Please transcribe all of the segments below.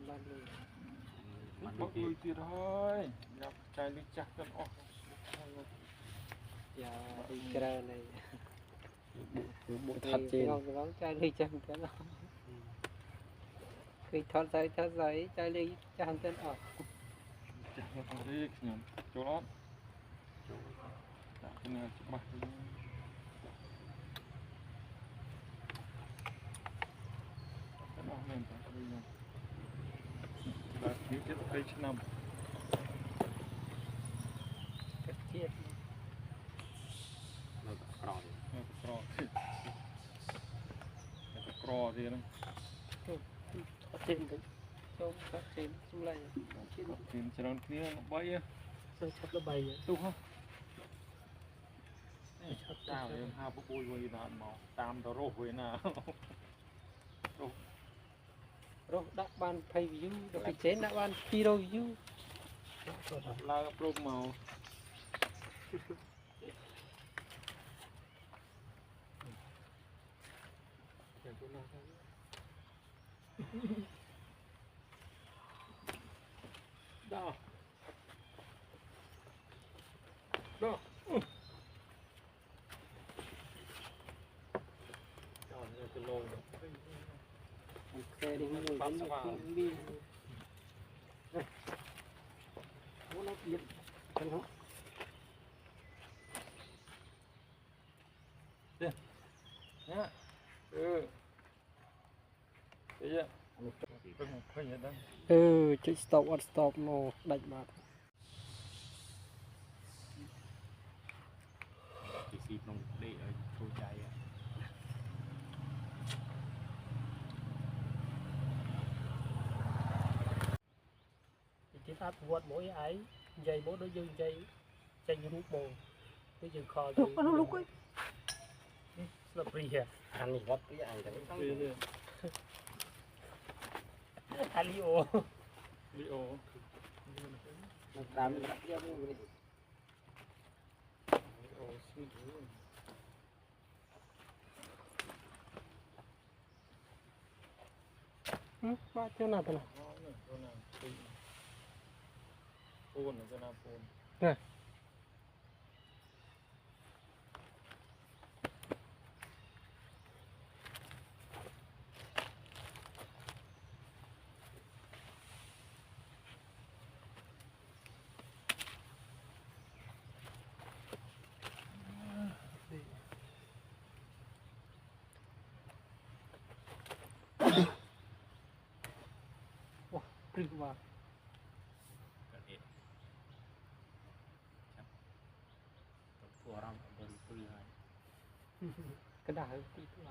ban lui bốc lui tiệt thôi nhập trái đi chắc cân óc giờ đi chơi này bộ thật trên ngon trái đi chân cái đó khi thoát giấy trái đi chân chân ở chắc nó không đi nhầm chỗ đó cái này chụp mặt cái đó nên phải đi nhầm là thiếu chất cây năm cái chiết nó cỏ cỏ gì đó trên cái trong các trên xung lại tìm cho nó kia bay á rồi chặt nó bay tu ha tao em ha bốc bôi với nó màu tam tao rô với nào rồi đã ban pay view được cái chế đã ban kilo view là pro màu đó đó cái lô xe đi ngồi bắn vào đi nó biết cần không nhá chỉ stop what stop nó đánh mà chỉ xịt nông để ở chỗ chạy chỉ áp vượt mỗi ấy dây bố đối dương dây dây như rút bồ cái dương kho nó lúc ấy là free à ăn thì góp cái ăn đấy alio Leo nó làm cái gì vậy ba chỗ nào thế này phun là cho nam phun nè rừng vào thua ram beri pilihan cái đài tí thôi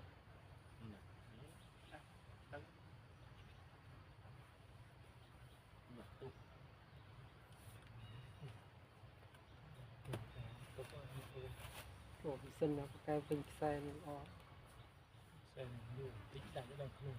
rồi xin nó cái vinh xe nó xem nhiều tính đại cái đồng luôn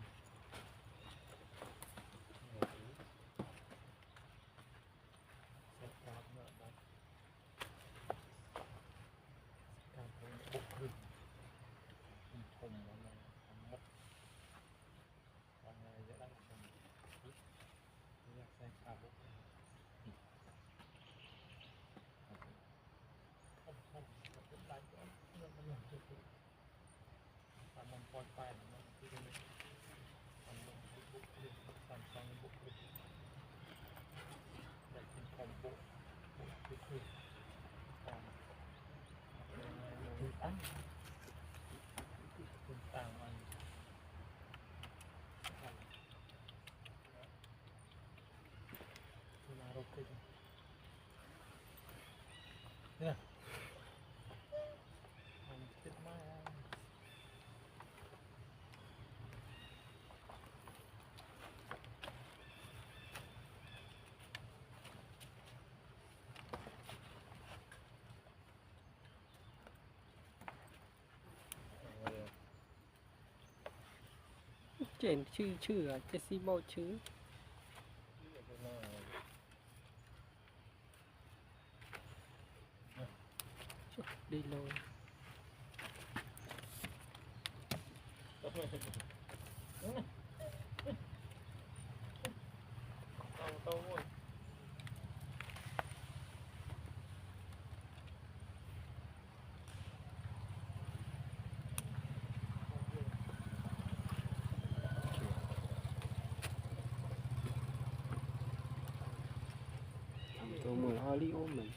trên chữ à cái xi mô chữ đi lôi tao rồi tôi mười hai ly ôm mình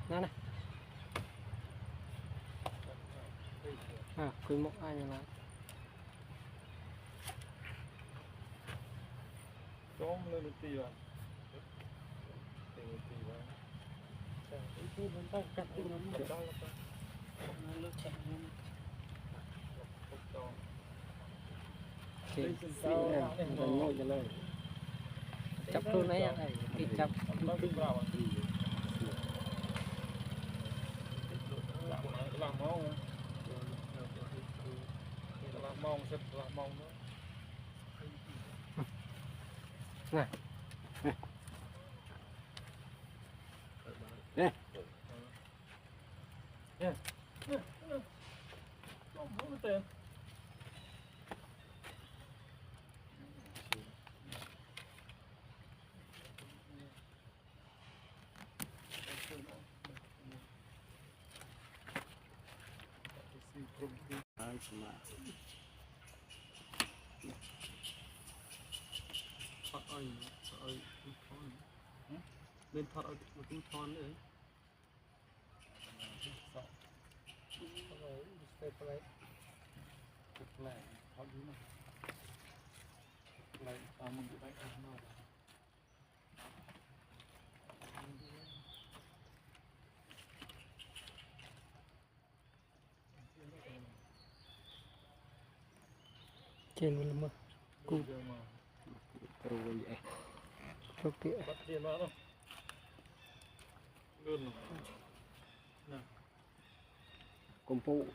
nè nè à quên một ai rồi tóm lên một tí vào một tí vào Itu mentah kat tu nama. đó là sao Lalu cek ni. chị xị nè rồi ngồi cho lên chắp luôn đấy anh này cái chắp nó cứ vào làm mong rất là mong nữa nè không có tiền ai mà Thọt ơi, thon. Bên thọt ơi, một cái thon nữa. Rồi, step lại. lại họ đi mà lại mình bị đánh nào Trên một lần cú giờ mà rồi vậy Chụp kìa. bắt tiền vào đâu luôn rồi công phu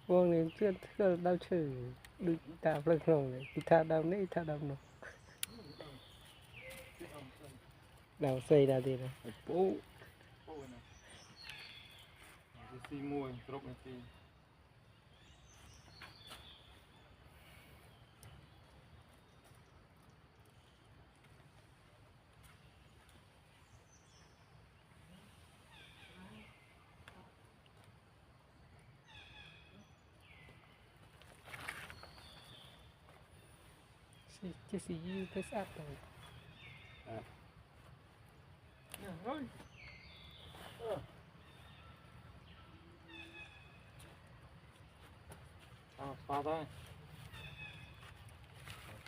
Vâng nên chưa đau chữ được tạp lực rồi này, tha đau này tha đau nó. Đau xây ra thì này. bố ôi này xì mùi trộm này thì Chứ gì như cái sát này. ơi pha tay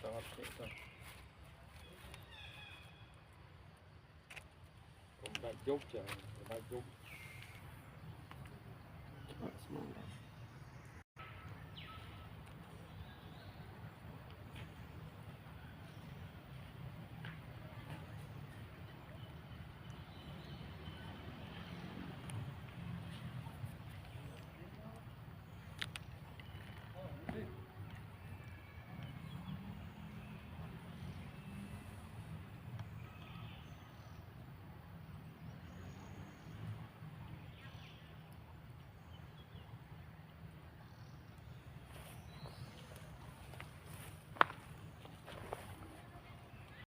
tao chết rồi cũng đã giúp trời đã giúp